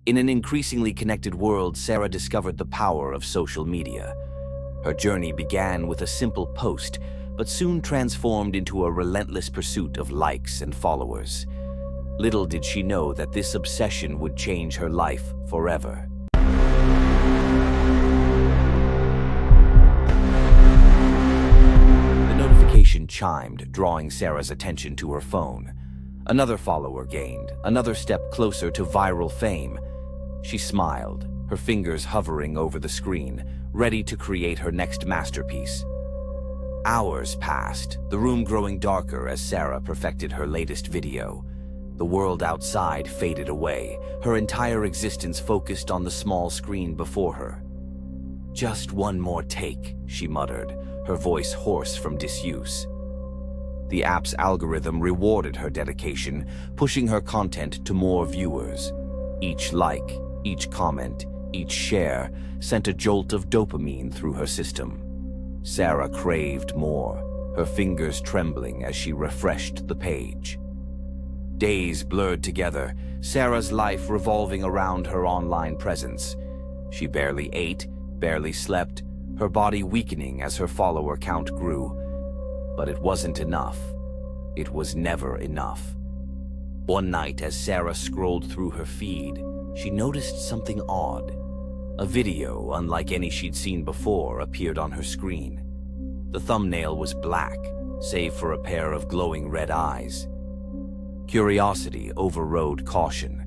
In an increasingly connected world, Sarah discovered the power of social media. Her journey began with a simple post, but soon transformed into a relentless pursuit of likes and followers. Little did she know that this obsession would change her life forever. The notification chimed, drawing Sarah's attention to her phone. Another follower gained, another step closer to viral fame. She smiled, her fingers hovering over the screen, ready to create her next masterpiece. Hours passed, the room growing darker as Sarah perfected her latest video. The world outside faded away, her entire existence focused on the small screen before her. "Just one more take," she muttered, her voice hoarse from disuse. The app's algorithm rewarded her dedication, pushing her content to more viewers. Each like, each comment, each share sent a jolt of dopamine through her system. Sarah craved more, her fingers trembling as she refreshed the page. Days blurred together, Sarah's life revolving around her online presence. She barely ate, barely slept, her body weakening as her follower count grew. But it wasn't enough. It was never enough. One night, as Sarah scrolled through her feed, she noticed something odd. A video, unlike any she'd seen before, appeared on her screen. The thumbnail was black, save for a pair of glowing red eyes. Curiosity overrode caution.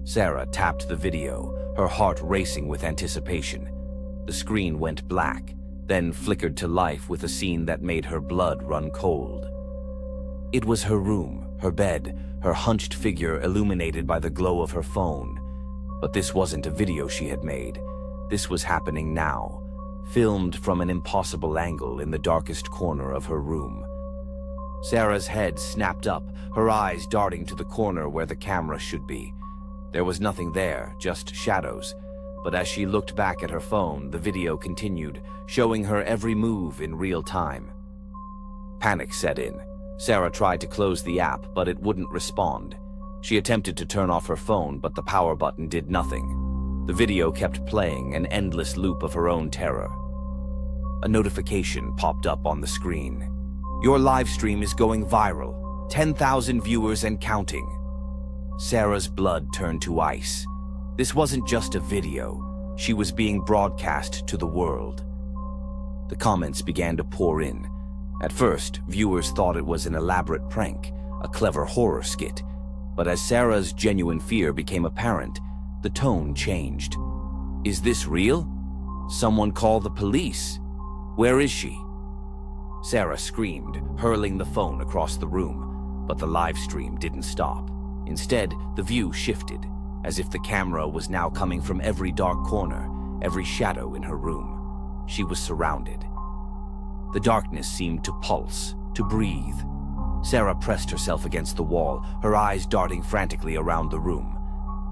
Sarah tapped the video, her heart racing with anticipation. The screen went black, then flickered to life with a scene that made her blood run cold. It was her room, her bed, her hunched figure illuminated by the glow of her phone. But this wasn't a video she had made. This was happening now, filmed from an impossible angle in the darkest corner of her room. Sarah's head snapped up, her eyes darting to the corner where the camera should be. There was nothing there, just shadows. But as she looked back at her phone, the video continued, showing her every move in real time. Panic set in. Sarah tried to close the app, but it wouldn't respond. She attempted to turn off her phone, but the power button did nothing. The video kept playing, an endless loop of her own terror. A notification popped up on the screen. "Your live stream is going viral. 10,000 viewers and counting." Sarah's blood turned to ice. This wasn't just a video. She was being broadcast to the world. The comments began to pour in. At first, viewers thought it was an elaborate prank, a clever horror skit. But as Sarah's genuine fear became apparent, the tone changed. "Is this real? Someone call the police. Where is she?" Sarah screamed, hurling the phone across the room, but the live stream didn't stop. Instead, the view shifted, as if the camera was now coming from every dark corner, every shadow in her room. She was surrounded. The darkness seemed to pulse, to breathe. Sarah pressed herself against the wall, her eyes darting frantically around the room.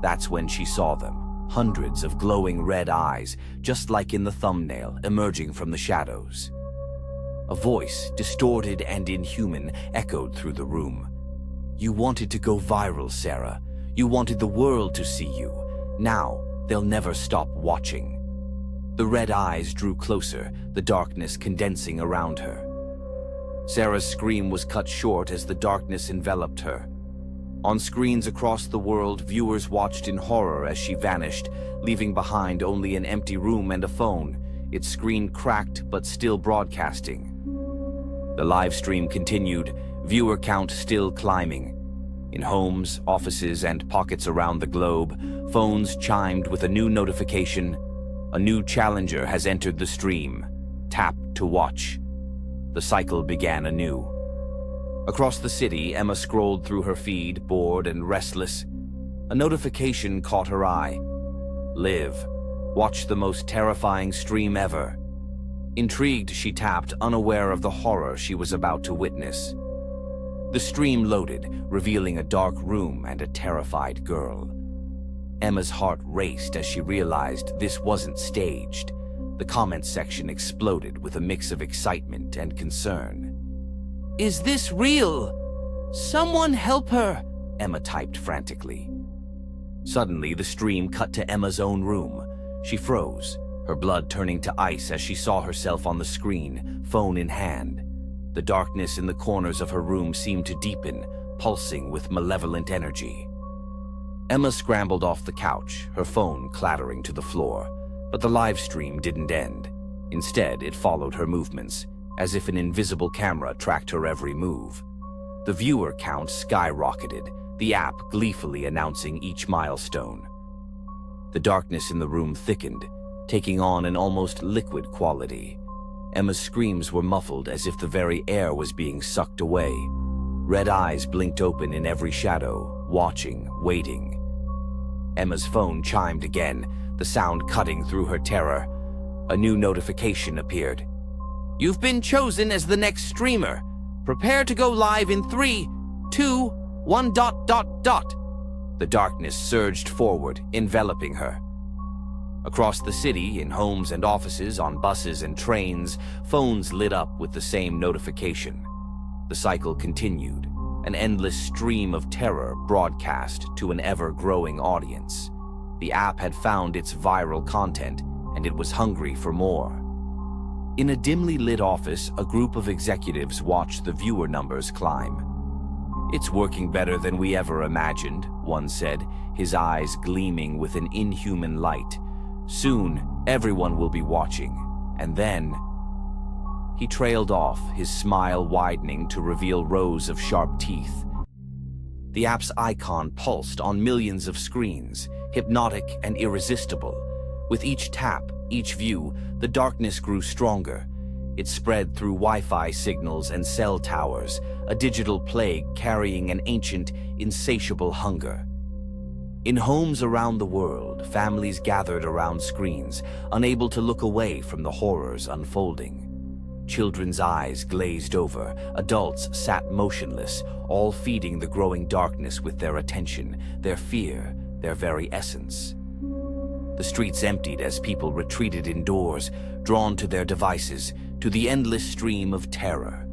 That's when she saw them, hundreds of glowing red eyes, just like in the thumbnail, emerging from the shadows. A voice, distorted and inhuman, echoed through the room. "You wanted to go viral, Sarah. You wanted the world to see you. Now, they'll never stop watching." The red eyes drew closer, the darkness condensing around her. Sarah's scream was cut short as the darkness enveloped her. On screens across the world, viewers watched in horror as she vanished, leaving behind only an empty room and a phone, its screen cracked but still broadcasting. The live stream continued, viewer count still climbing. In homes, offices, and pockets around the globe, phones chimed with a new notification. "A new challenger has entered the stream. Tap to watch." The cycle began anew. Across the city, Emma scrolled through her feed, bored and restless. A notification caught her eye. "Live. Watch the most terrifying stream ever." Intrigued, she tapped, unaware of the horror she was about to witness. The stream loaded, revealing a dark room and a terrified girl. Emma's heart raced as she realized this wasn't staged. The comments section exploded with a mix of excitement and concern. "Is this real? Someone help her!" Emma typed frantically. Suddenly, the stream cut to Emma's own room. She froze, her blood turning to ice as she saw herself on the screen, phone in hand. The darkness in the corners of her room seemed to deepen, pulsing with malevolent energy. Emma scrambled off the couch, her phone clattering to the floor. But the live stream didn't end. Instead, it followed her movements, as if an invisible camera tracked her every move. The viewer count skyrocketed, the app gleefully announcing each milestone. The darkness in the room thickened, taking on an almost liquid quality. Emma's screams were muffled as if the very air was being sucked away. Red eyes blinked open in every shadow, watching, waiting. Emma's phone chimed again, the sound cutting through her terror. A new notification appeared. "You've been chosen as the next streamer. Prepare to go live in 3, 2, 1... The darkness surged forward, enveloping her. Across the city, in homes and offices, on buses and trains, phones lit up with the same notification. The cycle continued, an endless stream of terror broadcast to an ever-growing audience. The app had found its viral content, and it was hungry for more. In a dimly lit office, a group of executives watched the viewer numbers climb. "It's working better than we ever imagined," one said, his eyes gleaming with an inhuman light. "Soon, everyone will be watching, and then..." He trailed off, his smile widening to reveal rows of sharp teeth. The app's icon pulsed on millions of screens, hypnotic and irresistible. With each tap, each view, the darkness grew stronger. It spread through Wi-Fi signals and cell towers, a digital plague carrying an ancient, insatiable hunger. In homes around the world, families gathered around screens, unable to look away from the horrors unfolding. Children's eyes glazed over, adults sat motionless, all feeding the growing darkness with their attention, their fear, their very essence. The streets emptied as people retreated indoors, drawn to their devices, to the endless stream of terror.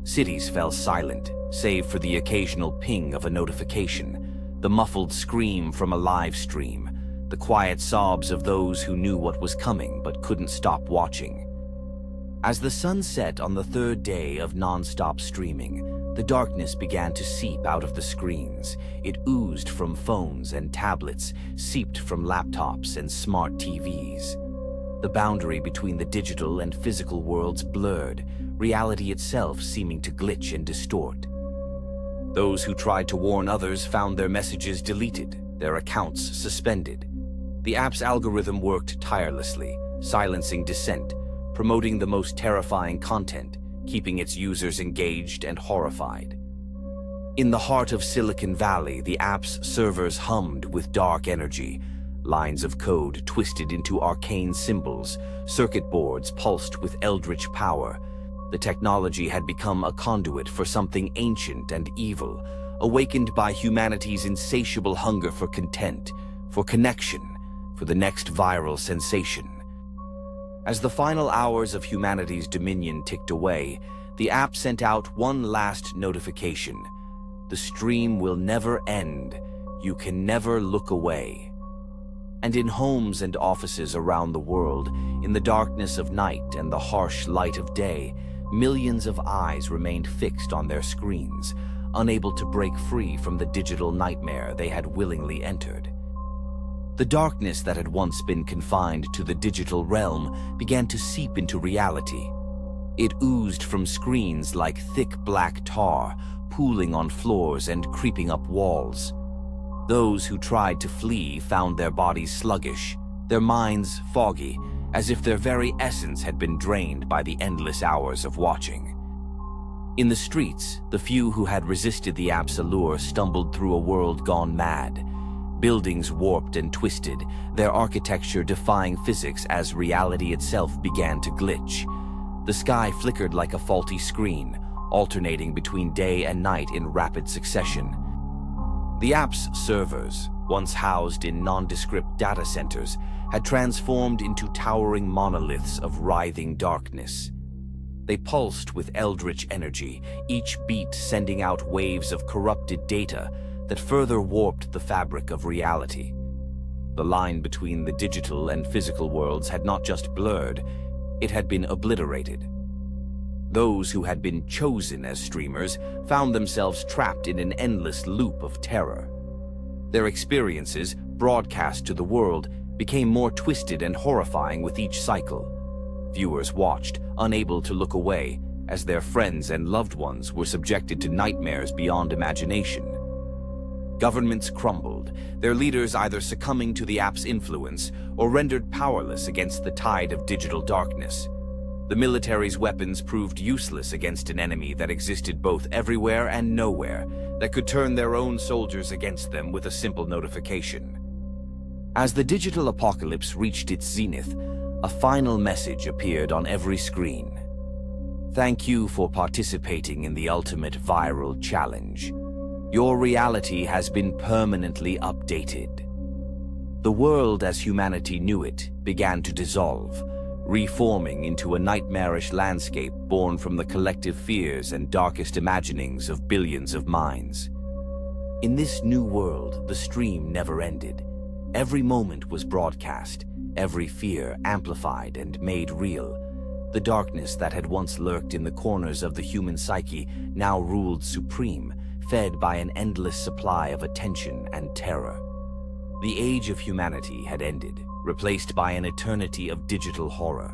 Cities fell silent, save for the occasional ping of a notification, the muffled scream from a live stream, the quiet sobs of those who knew what was coming but couldn't stop watching. As the sun set on the third day of non-stop streaming, the darkness began to seep out of the screens. It oozed from phones and tablets, seeped from laptops and smart TVs. The boundary between the digital and physical worlds blurred, reality itself seeming to glitch and distort. Those who tried to warn others found their messages deleted, their accounts suspended. The app's algorithm worked tirelessly, silencing dissent, promoting the most terrifying content, keeping its users engaged and horrified. In the heart of Silicon Valley, the app's servers hummed with dark energy. Lines of code twisted into arcane symbols, circuit boards pulsed with eldritch power. The technology had become a conduit for something ancient and evil, awakened by humanity's insatiable hunger for content, for connection, for the next viral sensation. As the final hours of humanity's dominion ticked away, the app sent out one last notification. The stream will never end. You can never look away. And in homes and offices around the world, in the darkness of night and the harsh light of day, millions of eyes remained fixed on their screens, unable to break free from the digital nightmare they had willingly entered. The darkness that had once been confined to the digital realm began to seep into reality. It oozed from screens like thick black tar, pooling on floors and creeping up walls. Those who tried to flee found their bodies sluggish, their minds foggy, as if their very essence had been drained by the endless hours of watching. In the streets, the few who had resisted the app's allure stumbled through a world gone mad. Buildings warped and twisted, their architecture defying physics as reality itself began to glitch. The sky flickered like a faulty screen, alternating between day and night in rapid succession. The app's servers, once housed in nondescript data centers, had transformed into towering monoliths of writhing darkness. They pulsed with eldritch energy, each beat sending out waves of corrupted data that further warped the fabric of reality. The line between the digital and physical worlds had not just blurred, it had been obliterated. Those who had been chosen as streamers found themselves trapped in an endless loop of terror. Their experiences, broadcast to the world, became more twisted and horrifying with each cycle. Viewers watched, unable to look away, as their friends and loved ones were subjected to nightmares beyond imagination. Governments crumbled, their leaders either succumbing to the app's influence or rendered powerless against the tide of digital darkness. The military's weapons proved useless against an enemy that existed both everywhere and nowhere, that could turn their own soldiers against them with a simple notification. As the digital apocalypse reached its zenith, a final message appeared on every screen. Thank you for participating in the ultimate viral challenge. Your reality has been permanently updated. The world as humanity knew it began to dissolve, reforming into a nightmarish landscape born from the collective fears and darkest imaginings of billions of minds. In this new world, the stream never ended. Every moment was broadcast, every fear amplified and made real. The darkness that had once lurked in the corners of the human psyche now ruled supreme, fed by an endless supply of attention and terror. The age of humanity had ended, replaced by an eternity of digital horror.